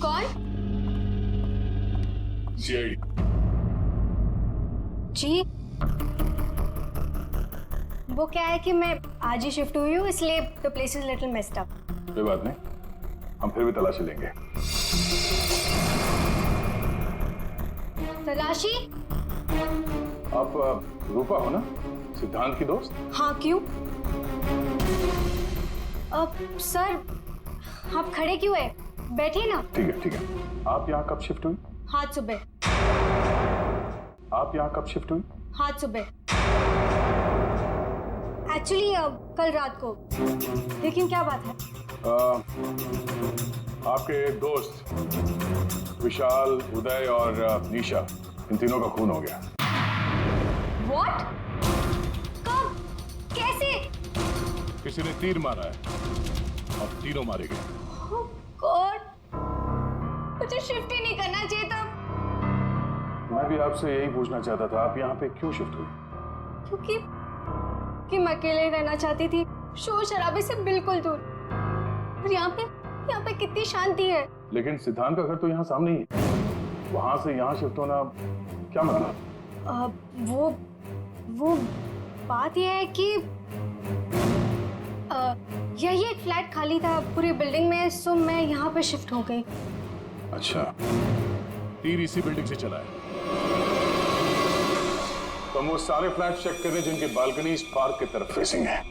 कौन? सीआईडी। जी, वो क्या है कि मैं आज ही शिफ्ट हुई हूँ, इसलिए the place is little messed up. कोई बात नहीं, हम फिर भी तलाशी लेंगे। तलाशी? आप रूपा हो ना, सिद्धांत की दोस्त? हाँ, क्यों? सर, आप खड़े क्यों है? बैठिए ना। ठीक है ठीक है। आप यहाँ कब शिफ्ट हुई? आज सुबह। आप यहाँ कब शिफ्ट हुई? आज सुबह। एक्चुअली कल रात को। लेकिन क्या बात है? आपके एक दोस्त विशाल, उदय और निशा, इन तीनों का खून हो गया। What? कब? कैसे? किसी ने तीर मारा है और तीनों मारे गए। Oh God! मुझे शिफ्ट ही नहीं करना चाहिए था। मैं भी आपसे यही पूछना चाहता था, आप यहाँ पे क्यों शिफ्ट हुई? क्योंकि मैं अकेले रहना चाहती थी, शोर शराबे से बिल्कुल दूर। और यहाँ पे कितनी शांति है। लेकिन सिद्धांत का घर तो यहाँ सामने ही है, वहां से यहाँ शिफ्ट होना क्या मतलब? वो बात यह है कि यही एक फ्लैट खाली था पूरी बिल्डिंग में, सो मैं यहाँ पे शिफ्ट हो गई। अच्छा, तीर इसी बिल्डिंग से चला है। तो हम वो सारे फ्लैट चेक कर रहे हैं जिनकी बालकनी इस पार्क की तरफ फेसिंग है।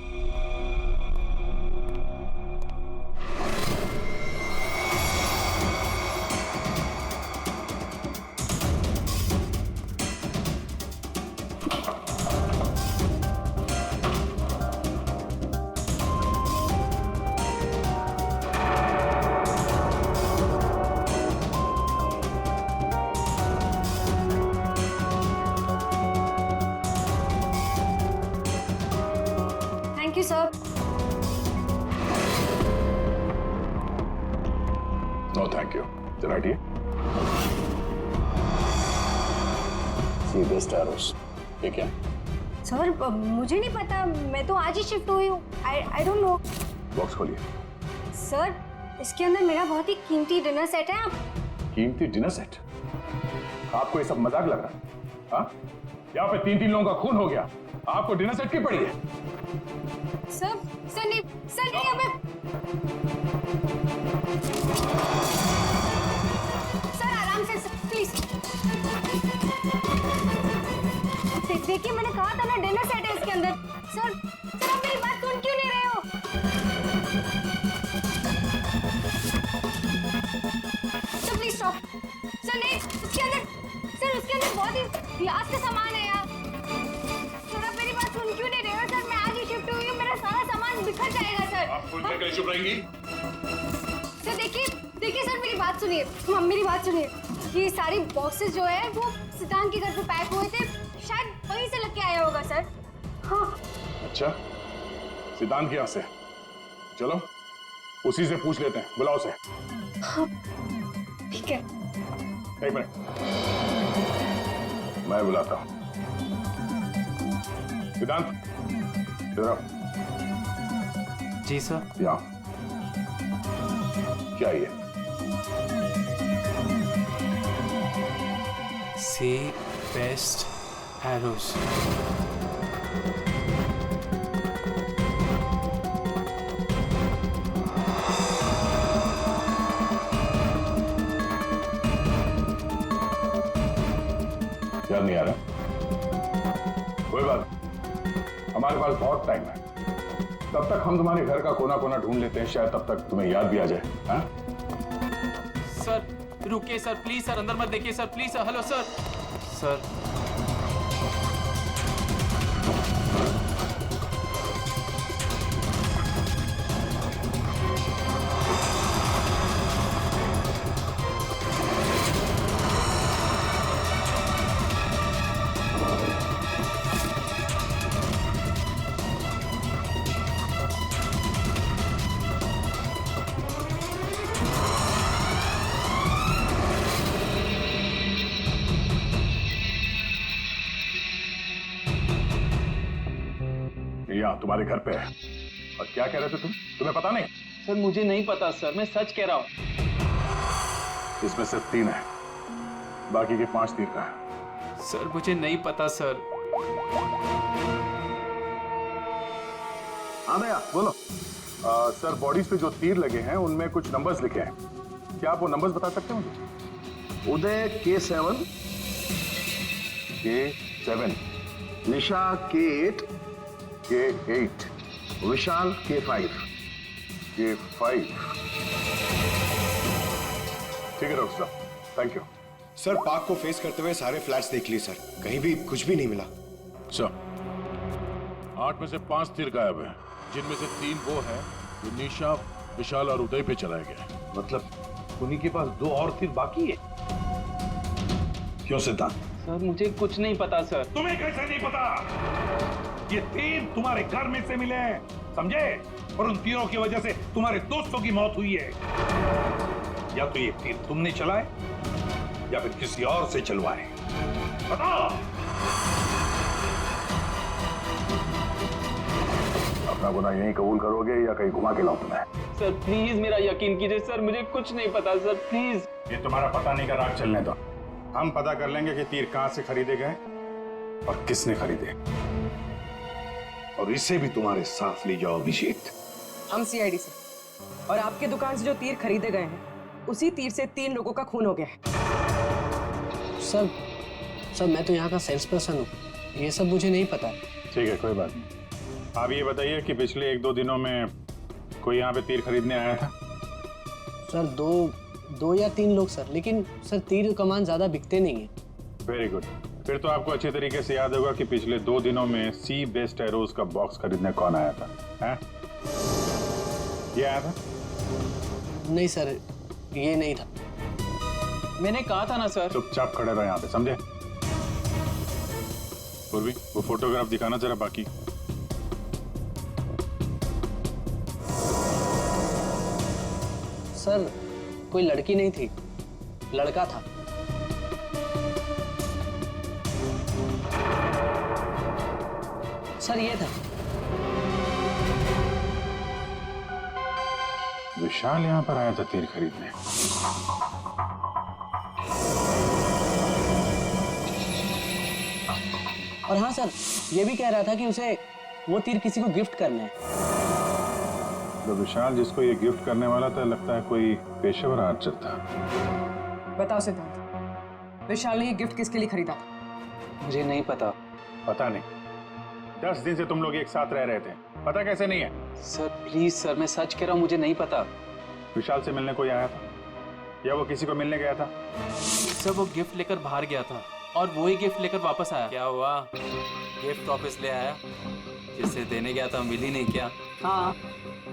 Thank you sir. No thank you. चलो हटिए। सी दिस टैरोस। ये क्या? सर, मुझे नहीं पता, मैं तो आज ही शिफ्ट हुई हूँ। I don't know. बॉक्स खोलिए। सर, इसके अंदर मेरा बहुत ही कीमती डिनर सेट है। आप कीमती डिनर सेट? आपको ये सब मजाक लग रहा है? हाँ? यहाँ पे तीन लोगों का खून हो गया, आपको डिनर सेट की पड़ी है? सर नहीं यहाँ पे। सर आराम से, प्लीज। देखिए, मैंने कहा था ना डिनर सेट है इसके अंदर। सर आप मेरी बात सुन क्यों नहीं रहे हो? Sir please stop. सर नहीं, उसके अंदर बहुत ही ग्लास का सामान है यार। सर आप मेरी बात सुन क्यों नहीं रहे हो? सर मैं आज ही शिफ्ट हुई हूँ, मेरा सारा सामान बिखर जाएगा सर। आप खुल के चुप रहेंगी? सर देखिए सर, मेरी बात सुनिए। मेरी बात सुनिए। ये सारी बॉक्सेस जो है वो सिद्धांत के घर पे पैक हुए थे, शायद वहीं से लेके आया होगा सर। हाँ। अच्छा, सिद्धांत के यहाँ से? चलो उसी से पूछ लेते हैं, बुलाओ उसे। हाँ, ठीक है। एक मिनट, मैं बुलाता हूँ। सिद्धांत, इधर आओ। जी सर। यहाँ क्या ये? से बेस्ट एरोस। याद नहीं आ रहा? कोई बात, हमारे पास बहुत टाइम है। तब तक हम तुम्हारे घर का कोना कोना ढूंढ लेते हैं, शायद तब तक तुम्हें याद भी आ जाए। हाँ? सर रुकिए सर, प्लीज सर, अंदर मत देखिए sir, please sir. Hello sir. Sir यहाँ तुम्हारे घर पे है। और क्या कह रहे थे तुम? तुम्हें पता नहीं? सर मुझे नहीं पता सर, मैं सच कह रहा हूँ। इसमें सिर्फ 3 है, बाकी के 5 तीर कहाँ हैं? सर मुझे नहीं पता सर। हाँ भैया बोलो। सर बॉडीज पे जो तीर लगे हैं उनमें कुछ नंबर्स लिखे हैं, क्या आप वो नंबर्स बता सकते हैं मुझे? उदय K7, K7, निशा K8, K8, विशाल K5। K5। ठीक है डॉक्टर साहब, थैंक यू। सर पार्क को फेस करते हुए सारे फ्लैट्स देख लिए सर, कहीं भी कुछ भी नहीं मिला। सर 8 में से 5 तीर गायब हैं, जिनमें से 3 वो हैं जो निशा, विशाल और उदय पे चलाए गए। मतलब उन्हीं के पास 2 और तीर बाकी है। क्यों सिद्धांत? सर मुझे कुछ नहीं पता सर। तुम्हें कैसे नहीं पता? ये तीर तुम्हारे घर में से मिले हैं, समझे? और उन तीरों की वजह से तुम्हारे दोस्तों की मौत हुई है। या तो ये तीर तुमने चलाए या फिर किसी और से चलवाए, बताओ। अपना गुनाह यहीं कबूल करोगे या कहीं घुमा के लाऊं तुम्हें? सर प्लीज मेरा यकीन कीजिए सर, मुझे कुछ नहीं पता सर, प्लीज। ये तुम्हारा पता नहीं का राग चलने दो, हम पता कर लेंगे कि तीर कहां से खरीदे गए और किसने खरीदे, और इसे भी तुम्हारे साथ ले जाओ अभिषेक। हम सीआईडी से, और आपके दुकान से जो तीर खरीदे गए हैं उसी तीर से 3 लोगों का खून हो गया है। सर मैं तो यहाँ का सेल्स पर्सन हूँ, ये सब मुझे नहीं पता। ठीक है कोई बात नहीं। आप ये बताइए कि पिछले 1-2 दिनों में कोई यहाँ पे तीर खरीदने आया था? सर दो या 3 लोग सर, लेकिन सर तीर कमान ज्यादा बिकते नहीं है। वेरी गुड, फिर तो आपको अच्छे तरीके से याद होगा कि पिछले 2 दिनों में सी बेस्ड एरोज का बॉक्स खरीदने कौन आया था? हैं? ये आया था? नहीं सर, ये नहीं था। मैंने कहा था ना सर। चुपचाप खड़े रहो यहाँ पे, समझे? पूर्वी वो फोटोग्राफ दिखाना जरा। बाकी सर कोई लड़की नहीं थी, लड़का था। सर ये था। विशाल यहाँ पर आया था तीर खरीदने। और हाँ सर, ये भी कह रहा था कि उसे वो तीर किसी को गिफ्ट करने हैं। तो विशाल जिसको ये गिफ्ट करने वाला था, लगता है कोई पेशेवर आर्चर था। बताओ सिद्धांत, विशाल ने ये गिफ्ट किसके लिए खरीदा था? मुझे नहीं पता। पता नहीं, 10 दिन से तुम लोग एक साथ रह रहे थे, पता कैसे नहीं है? सर प्लीज सर, मैं सच कह रहा हूँ, मुझे नहीं पता। विशाल से मिलने कोई आया था या वो किसी को मिलने गया था? सर वो गिफ्ट लेकर बाहर गया था और वो ही गिफ्ट लेकर वापस आया। क्या हुआ? गिफ्ट वापस ले आया? जिसे देने गया था मिल ही नहीं क्या? हाँ,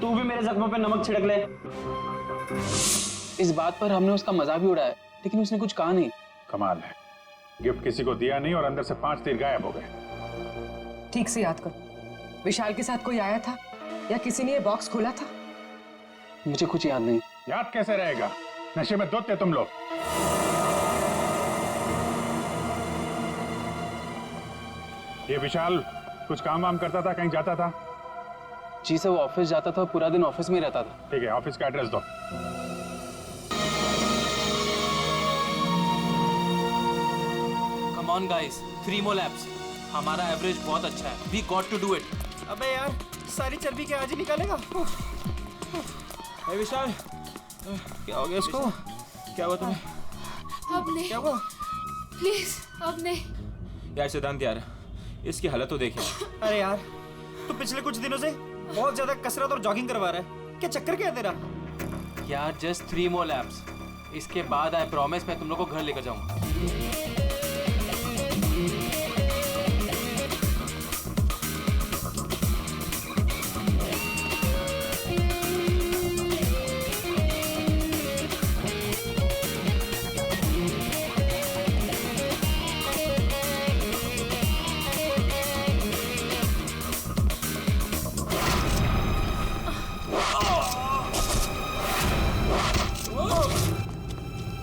तू भी मेरे जख्मों पे नमक छिड़क ले। इस बात पर हमने उसका मजाक भी उड़ाया, लेकिन उसने कुछ कहा नहीं। कमाल है, गिफ्ट किसी को दिया नहीं और अंदर से 5 तीर गायब हो गए। ठीक से याद करो, विशाल के साथ कोई आया था या किसी ने ये बॉक्स खोला था? मुझे कुछ याद नहीं। याद कैसे रहेगा, नशे में धुत थे तुम लोग। ये विशाल कुछ काम वाम करता था, कहीं जाता था? जी सर, वो ऑफिस जाता था, पूरा दिन ऑफिस में ही रहता था। ठीक है, ऑफिस का एड्रेस दो। Come on guys, 3 more laps। हमारा एवरेज बहुत अच्छा है। We got to do it। अबे यार, सारी चर्बी क्या आज ही निकालेगा? विशाल, क्या हो गया इसको? क्या हुआ तुम्हें? अब नहीं, क्या हुआ? प्लीज अब नहीं। यार सिद्धांत यार, इसकी हालत तो देखे। अरे यार, तू पिछले कुछ दिनों से बहुत ज्यादा कसरत और जॉगिंग करवा रहा है। क्या चक्कर क्या है तेरा? यार जस्ट 3 more laps। इसके बाद आई प्रॉमिस मैं तुम लोग को घर लेकर जाऊंगा।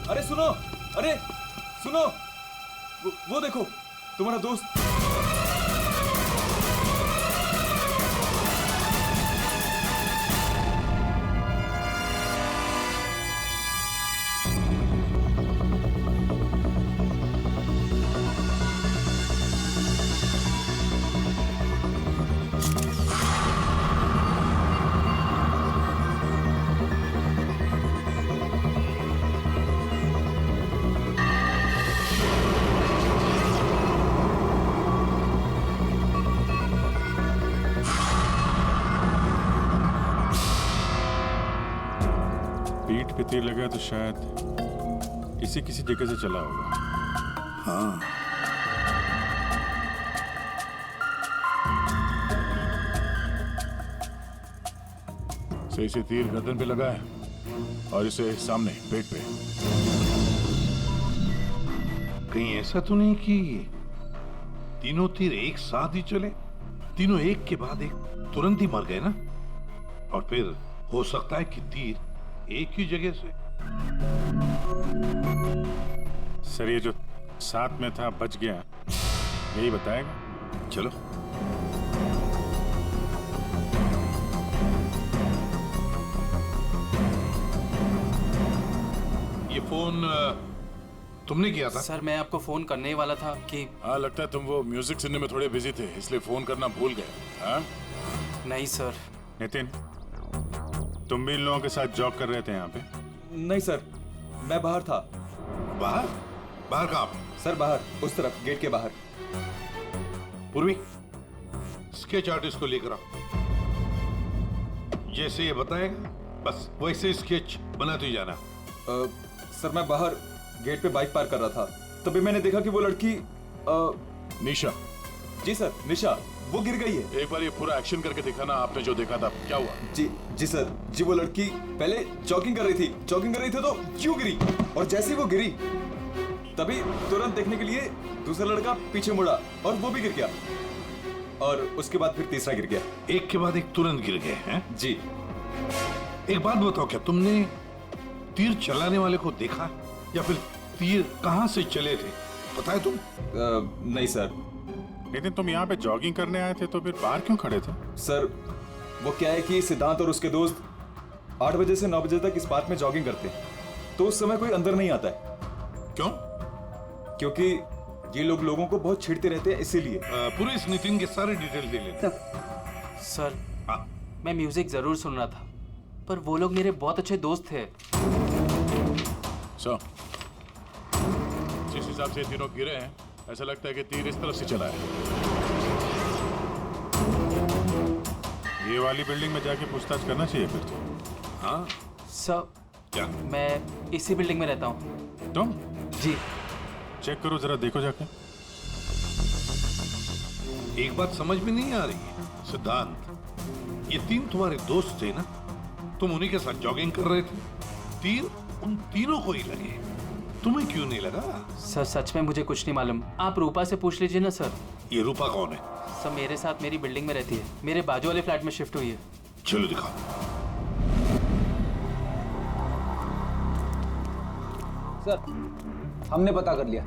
अरे सुनो, अरे सुनो, वो देखो तुम्हारा दोस्त। पीठ पे तीर लगा तो शायद किसी जगह से चला होगा। हाँ, सही से तीर गर्दन पे लगा है और इसे सामने पेट पे। कहीं ऐसा तो नहीं कि तीनों तीर एक साथ ही चले, तीनों एक के बाद एक तुरंत ही मर गए ना? और फिर हो सकता है कि तीर एक ही जगह से। सर ये जो साथ में था बच गया, यही बताएगा। चलो। ये फोन तुमने किया था? सर मैं आपको फोन करने ही वाला था कि हाँ, लगता है तुम वो म्यूजिक सुनने में थोड़े बिजी थे, इसलिए फोन करना भूल गए। हाँ? नहीं सर। नितिन, तुम भी इन लोगों के साथ जॉब कर रहे थे यहाँ पे? नहीं सर, मैं बाहर था। बाहर? बाहर कहाँ? सर बाहर, उस तरफ, गेट के बाहर। पूर्वी, स्केच आर्टिस्ट को लेकर आओ। जैसे ये बताएगा बस वैसे स्केच बनाते ही जाना। सर मैं बाहर गेट पे बाइक पार्क कर रहा था, तभी मैंने देखा कि वो लड़की निशा। जी सर, निशा, वो गिर गई है। एक बार ये पूरा एक्शन करके दिखाना, आपने जो देखा था क्या हुआ? जी सर, जी वो लड़की पहले जॉगिंग कर रही थी तो क्यों गिरी, और जैसे ही वो गिरी तभी तुरंत देखने के लिए दूसरा लड़का पीछे मुड़ा और वो भी गिर गया, और उसके बाद फिर तीसरा गिर गया। एक के बाद एक तुरंत गिर गए हैं? जी। एक बात बताओ, क्या तुमने तीर चलाने वाले को देखा या फिर तीर कहां से चले थे, पता है तुम? नहीं सर। लेकिन तुम यहाँ पे जॉगिंग करने आए थे तो फिर बाहर क्यों खड़े थे? सर वो क्या है कि सिद्धांत और उसके दोस्त 8 बजे से 9 बजे तक इस पार्क में जॉगिंग करते हैं, तो उस समय कोई अंदर नहीं आता है। क्यों? क्योंकि ये लोग लोगों को बहुत छेड़ते रहते हैं, इसीलिए। पूरे इस नितिन के सारे डिटेल दे लेते। सर हाँ। मैं म्यूजिक जरूर सुन रहा था, पर वो लोग मेरे बहुत अच्छे दोस्त थे। जिस हिसाब से तीनों गिरे हैं, ऐसा लगता है कि तीर इस तरफ से चला है। ये वाली बिल्डिंग में जाके पूछताछ करना चाहिए फिर तो। हाँ सर क्या? मैं इसी बिल्डिंग में रहता हूँ। तुम? जी। चेक करो जरा, देखो जाके। एक बात समझ में नहीं आ रही है सिद्धांत, ये तीन तुम्हारे दोस्त थे ना, तुम उन्हीं के साथ जॉगिंग कर रहे थे, तीर उन तीनों को ही लगे, तुम्हें क्यों नहीं लगा? सर सच में मुझे कुछ नहीं मालूम, आप रूपा से पूछ लीजिए ना सर। ये रूपा कौन है? सर मेरे साथ मेरी बिल्डिंग में रहती है, मेरे बाजू वाले फ्लैट में शिफ्ट हुई है। चलो दिखाओ। सर हमने पता कर लिया,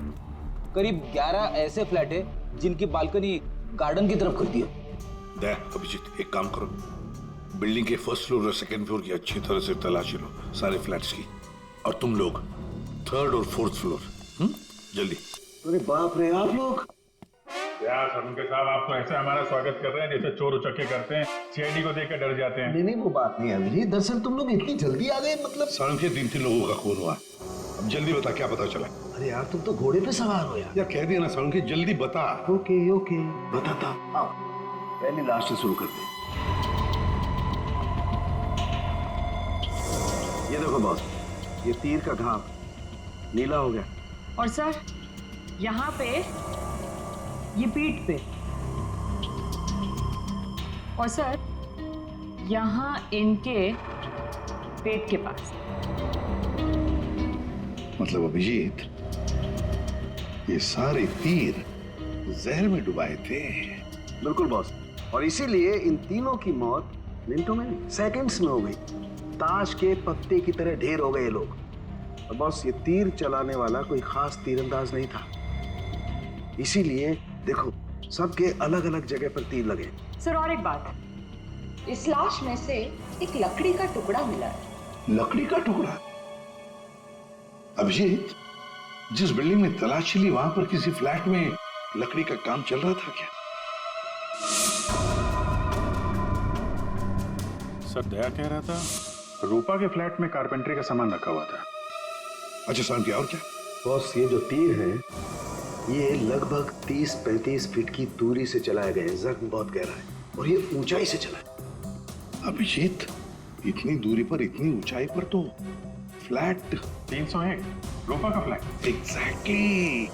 करीब 11 ऐसे फ्लैट है जिनकी बालकनी गार्डन की तरफ करती है। देख अभिजीत, एक काम करो, बिल्डिंग के फर्स्ट फ्लोर और सेकंड फ्लोर की अच्छी तरह से तलाशी लो, सारे फ्लैट्स की, और तुम लोग थर्ड और फोर्थ फ्लोर। जल्दी। अरे बाप रे, आप लोग यार सरुणके साहब, आप तो ऐसे हमारा स्वागत कर रहे हैं जैसे चोर उचक्के करते हैं, सीआईडी को देखकर डर जाते हैं। नहीं वो बात नहीं अभी, दरअसल तुम लोग इतनी जल्दी आ गए, मतलब सड़क के 3 लोगों का खून हुआ। अब जल्दी बता, क्या पता चला? अरे यार तुम तो घोड़े पे सवार हो यार। कह दिया ना सड़क, जल्दी बता। ओके बताता। आओ पहले लास्ट से शुरू करते हैं। ये देखो बॉस, ये तीर का घाव नीला हो गया, और सर यहाँ पे ये पीठ पे, और सर यहाँ इनके पेट के पास। मतलब अभिजीत, ये सारे तीर जहर में डुबाए थे। बिल्कुल बॉस, और इसीलिए इन तीनों की मौत मिनटों में नहीं, सेकंड्स में हो गई। ताश के पत्ते की तरह ढेर हो गए लोग। और बॉस, ये तीर चलाने वाला कोई खास तीरंदाज नहीं था, इसीलिए देखो सबके अलग अलग जगह पर तीर लगे। सर और एक बात, इस लाश में से एक लकड़ी का टुकड़ा मिला है। लकड़ी का टुकड़ा? अभिजीत, जिस बिल्डिंग में तलाशी ली वहां पर किसी फ्लैट में लकड़ी का काम चल रहा था क्या? सर दया कह रहा था रूपा के फ्लैट में कारपेंटरी का सामान रखा हुआ था। अच्छा साहब, क्या और क्या? बॉस, ये जो तीर है ये लगभग 30-35 फीट की दूरी से चलाए गए हैं। जख्म बहुत गहरा है और ये ऊंचाई से चला है। अभिजीत, इतनी दूरी पर इतनी ऊंचाई पर तो फ्लैट 301 रूपा का फ्लैट। एग्जैक्टली,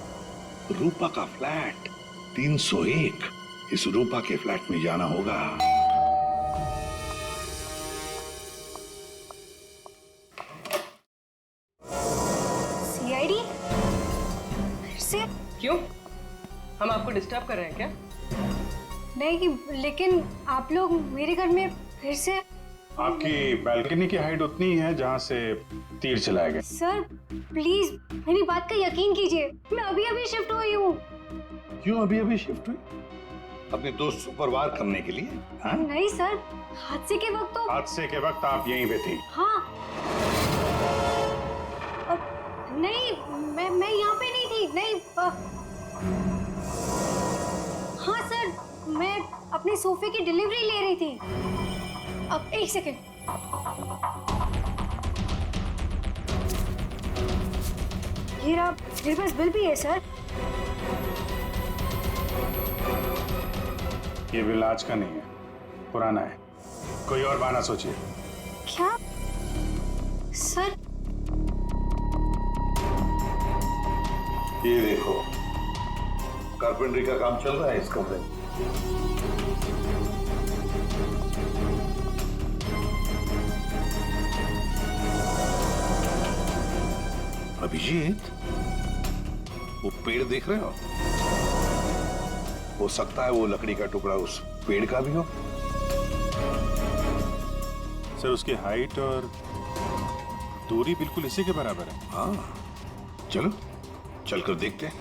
रूपा का फ्लैट 301। इस रूपा के फ्लैट में जाना होगा। सीआईडी फिर से? क्यों, हम आपको डिस्टर्ब कर रहे हैं क्या? नहीं, लेकिन आप लोग मेरे घर में फिर से? आपकी बैल्कनी की हाइट उतनी ही है जहाँ से तीर चलाया गया। सर प्लीज मेरी बात का यकीन कीजिए, मैं अभी अभी शिफ्ट हुई हूँ। क्यों अभी अभी शिफ्ट हुई? अपने दोस्त को परवार करने के लिए? हाँ? नहीं सर, हादसे के वक्त तो। हादसे के वक्त आप यहीं पे थी? हाँ। नहीं, मैं यहाँ पे नहीं थी। नहीं। हाँ सर, मैं अपने सोफे की डिलीवरी ले रही थी। अब एक सेकेंड। ये रहा, मेरे पास बिल भी है सर। ये बिल आज का नहीं है, पुराना है। कोई और बहाना सोचिए। क्या सर? ये देखो, कारपेंटरी का काम चल रहा है इस कमरे में। अभिजीत, वो पेड़ देख रहे हो सकता है वो लकड़ी का टुकड़ा उस पेड़ का भी हो। सर उसकी हाइट और दूरी बिल्कुल इसी के बराबर है। हाँ, चलो चलकर देखते हैं।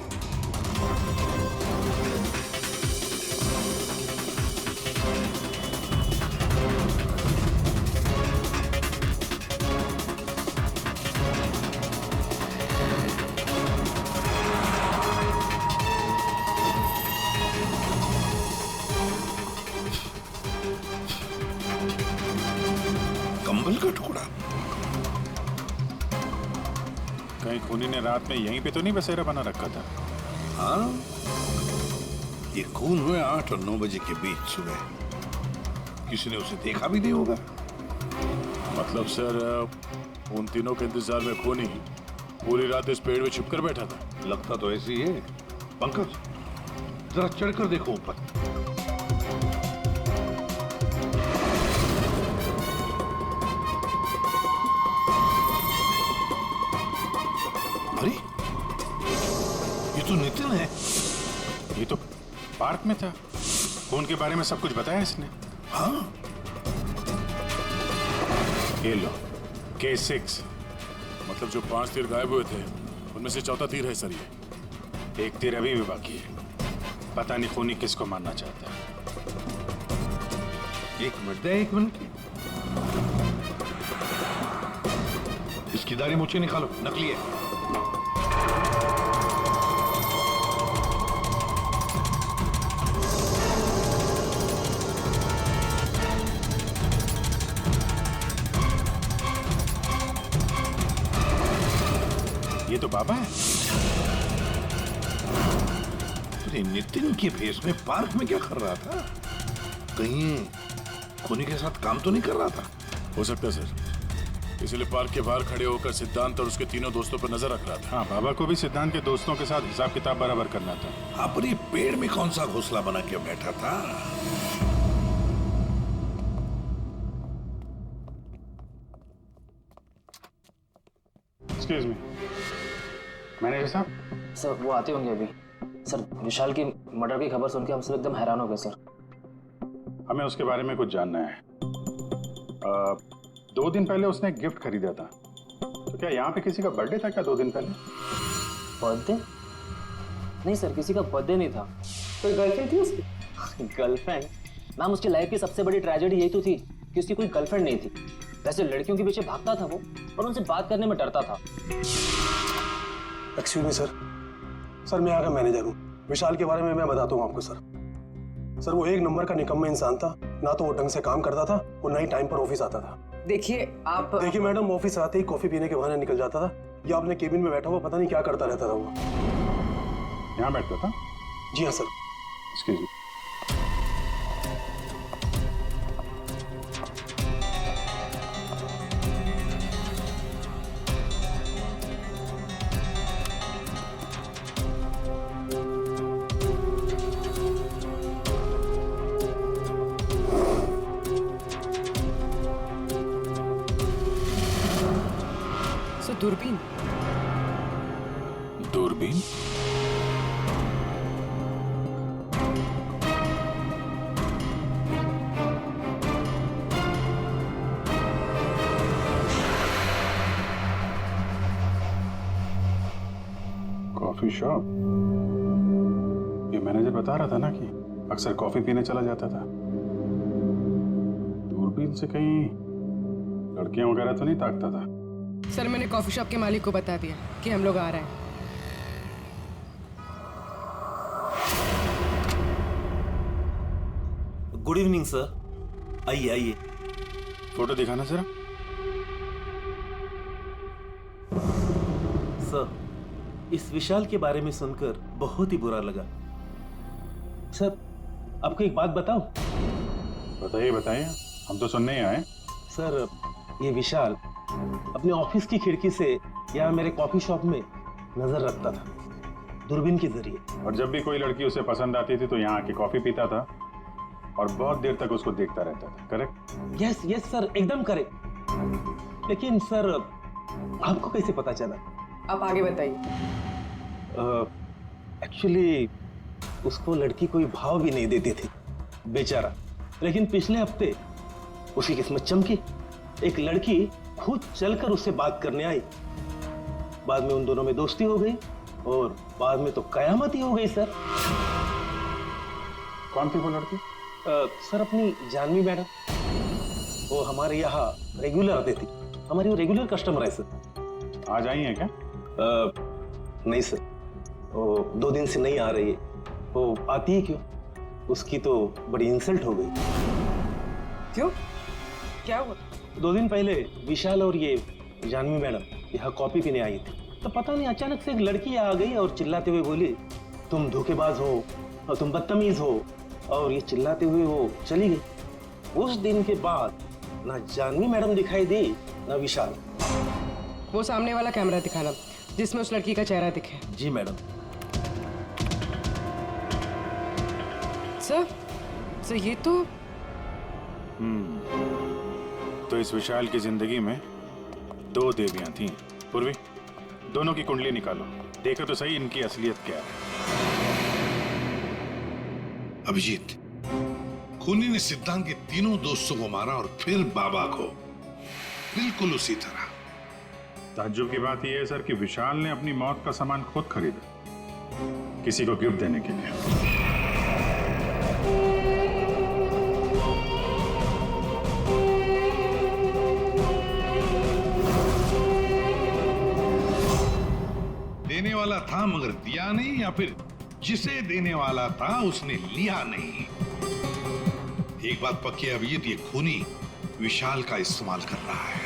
कंबल का टुकड़ा। कहीं खूनी ने रात में यहीं पे तो नहीं बसेरा बना रखा था? हाँ, ये खून हुए 8 और 9 बजे के बीच सुबह। किसी ने उसे देखा भी नहीं होगा। मतलब सर, उन तीनों के इंतजार में खूनी पूरी रात इस पेड़ में छिपकर बैठा था। लगता तो ऐसे ही है। पंकज, जरा चढ़कर देखो ऊपर। अरे, ये तो नितिन है। ये तो पार्क में था। खून के बारे में सब कुछ बताया इसने। हाँ, ये लो, K6। मतलब जो 5 तीर गायब हुए थे उनमें से चौथा तीर है सर। ये एक तीर अभी भी बाकी है। पता नहीं खूनी किसको मारना चाहता है। एक मिनट। इसकी दाढ़ी मुझे निकालो, नकली है। ये तो बाबा है। अरे नितिन के फेस में पार्क में क्या कर रहा था? कहीं खूनी के साथ काम तो नहीं कर रहा था? हो सकता है सर, इसलिए पार्क के बाहर खड़े होकर सिद्धांत और उसके तीनों दोस्तों पर नजर रख रहा था। हाँ, बाबा को भी सिद्धांत के दोस्तों के साथ हिसाब किताब बराबर करना था। हाँ, पर ये पेड़ में कौन सा घोंसला बना के बैठा था? एक्सक्यूज मी, मैनेजर साहब। सर वो आते होंगे अभी। सर विशाल की मर्डर की खबर सुन के हम सब एकदम हैरान हो गए सर। हमें उसके बारे में कुछ जानना है। 2 दिन पहले उसने एक गिफ्ट खरीदा था, तो क्या यहाँ पे किसी का बर्थडे था क्या 2 दिन पहले? बर्थडे? नहीं सर, किसी का बर्थडे नहीं था। कोई गर्लफ्रेंड थी उसकी? गर्लफ्रेंड? मैम, उसकी लाइफ की सबसे बड़ी ट्रेजेडी यही तो थी कि उसकी कोई गर्लफ्रेंड नहीं थी। वैसे लड़कियों के पीछे भागता था वो, और उनसे बात करने में डरता था। Excuse me sir. सर मैं यहाँ का मैनेजर हूँ। विशाल के बारे में मैं बताता हूँ आपको सर। सर वो एक नंबर का निकम्मा इंसान था। ना तो वो ढंग से काम करता था और ना ही टाइम पर ऑफिस आता था। देखिए मैडम, ऑफिस आते ही कॉफी पीने के बहाने निकल जाता था या अपने केबिन में बैठा हुआ पता नहीं क्या करता रहता था वो। यहाँ बैठता था? जी हाँ सर। Excuse me. दूरबीन। दूरबीन? Coffee shop? ये मैनेजर बता रहा था ना कि अक्सर कॉफी पीने चला जाता था। दूरबीन से कहीं लड़कियां वगैरह तो नहीं ताकता था? सर मैंने कॉफी शॉप के मालिक को बता दिया कि हम लोग आ रहे हैं। गुड इवनिंग सर, आइए आइए। फोटो दिखाना जरा। सर, इस विशाल के बारे में सुनकर बहुत ही बुरा लगा। सर, आपको एक बात बताऊं? बताइए बताइए, हम तो सुनने ही आए। सर, ये विशाल अपने ऑफिस की खिड़की से यहाँ मेरे कॉफी शॉप में नजर रखता था, दूरबीन के जरिए। और जब भी कोई लड़की उसे पसंद आती थी तो यहाँ आके कॉफी पीता था और बहुत देर तक उसको देखता रहता था। करेक्ट? यस यस सर, एकदम करेक्ट। लेकिन सर, आपको कैसे पता चला? आप आगे बताइए। एक्चुअली उसको लड़की कोई भाव भी नहीं देती थी, बेचारा। लेकिन पिछले हफ्ते उसकी किस्मत चमकी। एक लड़की खुद चलकर उससे बात करने आई। बाद में उन दोनों में दोस्ती हो गई और बाद में तो कयामत ही हो गई सर। कौन थी वो लड़की? सर, अपनी जानवी मैडम। वो हमारे यहाँ रेगुलर आती थी, हमारी वो रेगुलर कस्टमर है सर। आज आई है क्या? नहीं सर, वो 2 दिन से नहीं आ रही है। वो आती है क्यों? उसकी तो बड़ी इंसल्ट हो गई। क्यों? क्या हुआ? 2 दिन पहले विशाल और ये जानवी मैडम यहाँ कॉफी पीने आई थी, तो पता नहीं अचानक से एक लड़की आ गई और चिल्लाते हुए बोली, तुम धोखेबाज हो और तुम बदतमीज हो, और ये चिल्लाते हुए वो चली गई। उस दिन के बाद ना जानवी मैडम दिखाई दी ना विशाल। वो सामने वाला कैमरा दिखाना जिसमें उस लड़की का चेहरा दिखे। जी मैडम। सर ये तो तो इस विशाल की जिंदगी में 2 देवियां थीं। पूर्वी, दोनों की कुंडली निकालो, देखो तो सही इनकी असलियत क्या है। अभिजीत, खूनी ने सिद्धांत के तीनों दोस्तों को मारा और फिर बाबा को, बिल्कुल उसी तरह। ताज्जुब की बात यह है सर कि विशाल ने अपनी मौत का सामान खुद खरीदा, किसी को गिफ्ट देने के लिए। देने वाला था मगर दिया नहीं, या फिर जिसे देने वाला था उसने लिया नहीं। एक बात पक्की है अभिजीत, ये खूनी विशाल का इस्तेमाल कर रहा है।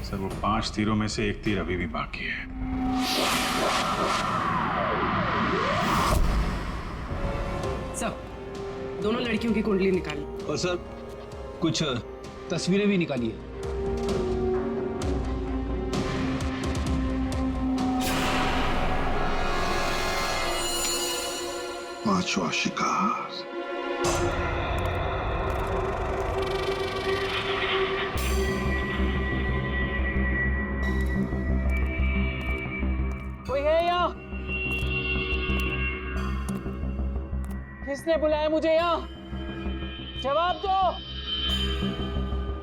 सर, वो 5 तीरों में से 1 तीर अभी भी बाकी है। सर, दोनों लड़कियों की कुंडली निकाली। और सर, कुछ तस्वीरें भी निकाली है। पांचवा शिकार। कोई है यहाँ? किसने बुलाया मुझे यहाँ? जवाब दो।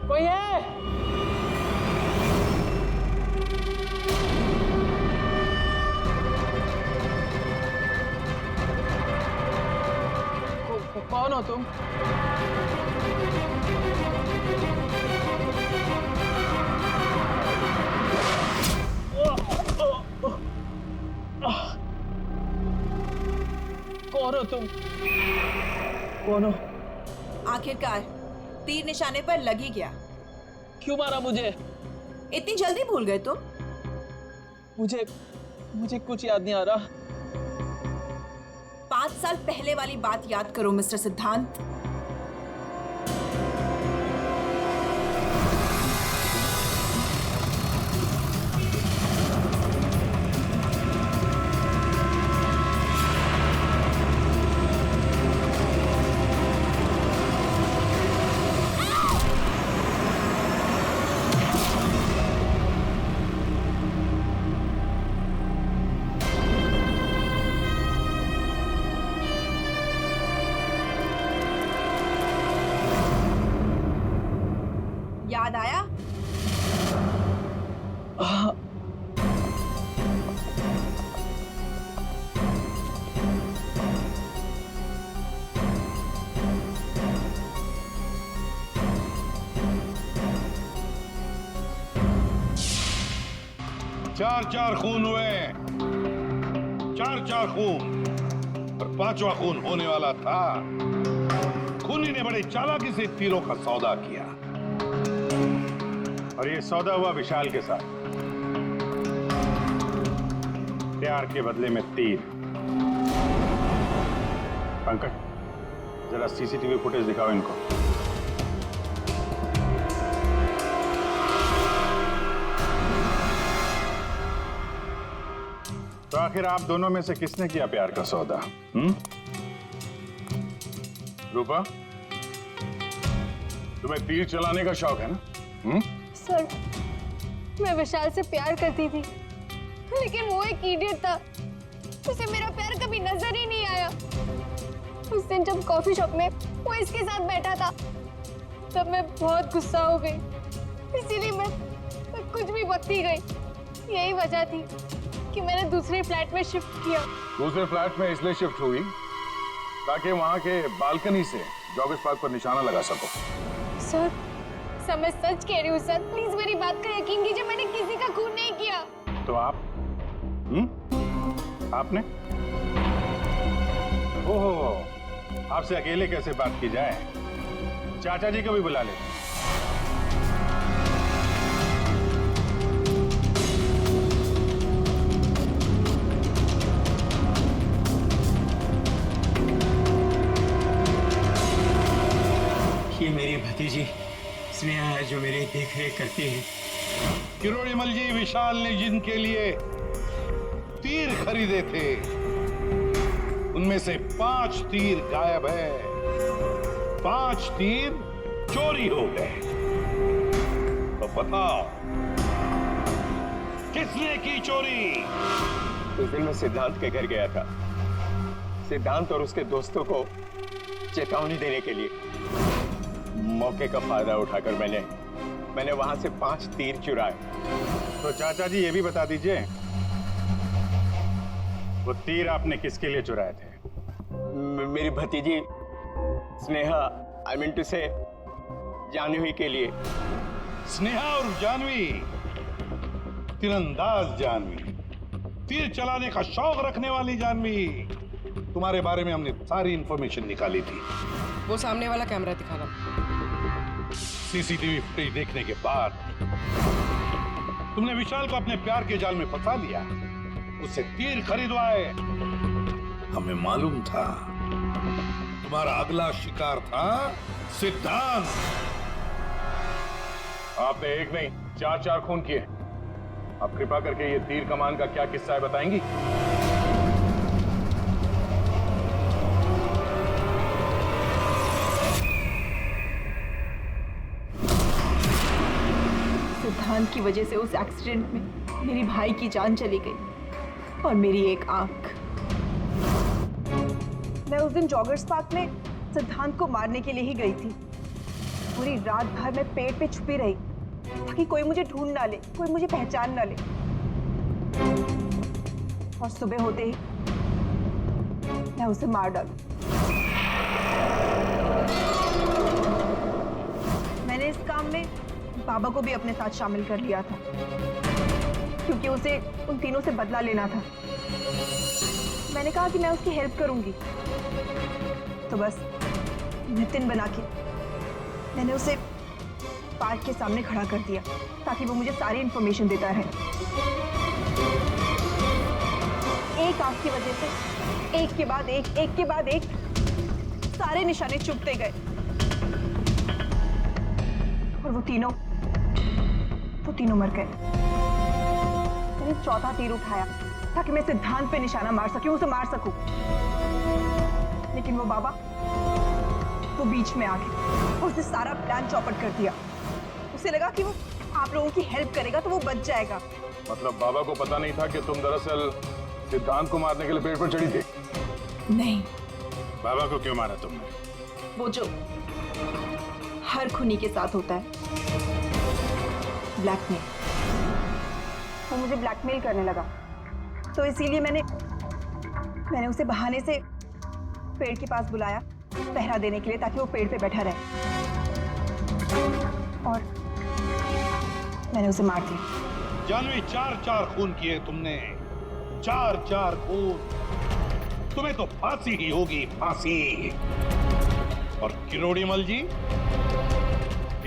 कोई है? कौन हो तुम? कौन हो तुम? कौन हो? आखिरकार तीर निशाने पर लग ही गया। क्यों मारा मुझे? इतनी जल्दी भूल गए तुम? मुझे कुछ याद नहीं आ रहा। 5 साल पहले वाली बात याद करो मिस्टर सिद्धांत। याद आया? चार खून हुए, चार खून, और पांचवा खून होने वाला था। खूनी ने बड़े चालाकी से तीरों का सौदा किया, और ये सौदा हुआ विशाल के साथ। प्यार के बदले में तीर। पंकज, जरा सीसीटीवी फुटेज दिखाओ इनको। तो आखिर आप दोनों में से किसने किया प्यार का सौदा? रूपा, तुम्हें तीर चलाने का शौक है ना? सर, मैं विशाल से प्यार करती थी, लेकिन वो एक इडियट था। उसे मेरा प्यार कभी नजर ही नहीं आया। उस दिन जब कॉफी शॉप में वो इसके साथ बैठा था, तब मैं बहुत गुस्सा हो गई। इसीलिए मैं कुछ भी बकती गई। यही वजह थी कि मैंने दूसरे फ्लैट में शिफ्ट किया। दूसरे फ्लैट में इसलिए शिफ्ट हुई ताकि वहां के बालकनी से जॉगिंग पार्क पर निशाना लगा सको। सर, मैं सच कह रही हूँ सर। प्लीज मेरी बात का यकीन कीजिए, मैंने किसी का खून नहीं किया। तो आप? आपने? ओहो, आपसे अकेले कैसे बात की जाए? चाचा जी को भी बुला लेते। ये मेरी भतीजी स्नेहा है जो मेरी देखरेख करती है। किरोड़ीमल जी, विशाल ने जिनके लिए तीर खरीदे थे, उनमें से 5 तीर गायब है। 5 तीर चोरी हो गए। तो बताओ, किसने की चोरी? उस दिन मैं सिद्धांत के घर गया था, सिद्धांत और उसके दोस्तों को चेतावनी देने के लिए। मौके का फायदा उठाकर मैंने वहां से 5 तीर चुराए। तो चाचा जी, ये भी बता दीजिए, वो तीर आपने किसके लिए चुराए थे? मेरी भतीजी स्नेहा, आई मीन टू से जानवी के लिए। स्नेहा और जानवी, तीरंदाज जानवी, तीर चलाने का शौक रखने वाली जानवी। तुम्हारे बारे में हमने सारी इंफॉर्मेशन निकाली थी। वो सामने वाला कैमरा दिखाना। सीसीटीवी फुटेज देखने के बाद तुमने विशाल को अपने प्यार के जाल में फंसा लिया, उससे तीर खरीदवाए। हमें मालूम था तुम्हारा अगला शिकार था सिद्धांत। आपने एक नहीं 4 खून किए। आप कृपा करके ये तीर कमान का क्या किस्सा है बताएंगी? सिद्धांत की वजह से उस एक्सीडेंट में मेरी भाई की जान चली गई और मेरी एक आंख। मैं उस दिन जॉगर्स पार्क में सिद्धांत को मारने के लिए ही गई थी। पूरी रात भर मैं पेड़ पे छुपी रही ताकि कोई मुझे ढूंढ ना ले, कोई मुझे पहचान ना ले। और सुबह होते ही मैं उसे मार डालूं। मैंने इस काम में बाबा को भी अपने साथ शामिल कर लिया था, क्योंकि उसे उन तीनों से बदला लेना था। मैंने कहा कि मैं उसकी हेल्प करूंगी, तो बस नितिन बना के मैंने उसे पार्क के सामने खड़ा कर दिया ताकि वो मुझे सारी इंफॉर्मेशन देता रहे। एक आंख की वजह से एक के बाद एक सारे निशाने चुभते गए और वो तीनों मर गए। मैंने चौथा तीर उठाया ताकि मैं सिद्धांत पे निशाना मार सकूं, उसे मार सकूं, लेकिन वो बाबा वो बीच में आ गए और उसने सारा प्लान चौपट कर दिया। उसे लगा कि वो आप लोगों की हेल्प करेगा तो वो बच जाएगा। मतलब बाबा को पता नहीं था कि तुम दरअसल सिद्धांत को मारने के लिए पेड़ पर चढ़ी थी? नहीं। बाबा को क्यों मारा तुमने? वो जो हर खूनी के साथ होता है। ब्लैकमेल। वो मुझे ब्लैकमेल करने लगा, तो इसीलिए मैंने उसे बहाने से पेड़ के पास बुलाया पहरा देने के लिए, ताकि वो पेड़ पे बैठा रहे, और मैंने उसे मार दिया। जानवी, 4 खून किए तुमने, 4 खून। तुम्हें तो फांसी ही होगी, फांसी। और किरोड़ीमल जी,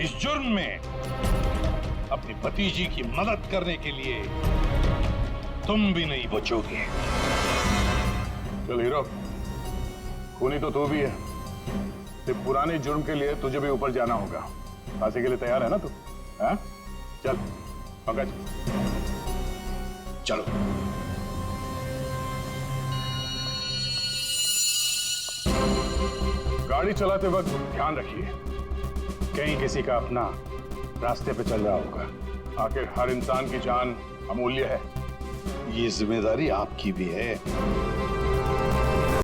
इस जुर्म में अपनी भतीजी की मदद करने के लिए तुम भी नहीं बचोगे। चल हीरो, खूनी तो तू भी है, सिर्फ पुराने जुर्म के लिए तुझे भी ऊपर जाना होगा। फांसी के लिए तैयार है ना तू? हाँ? चल पकड़, चलो। गाड़ी चलाते वक्त ध्यान रखिए, कहीं किसी का अपना रास्ते पे चल रहा होगा। आखिर हर इंसान की जान अमूल्य है। ये जिम्मेदारी आपकी भी है।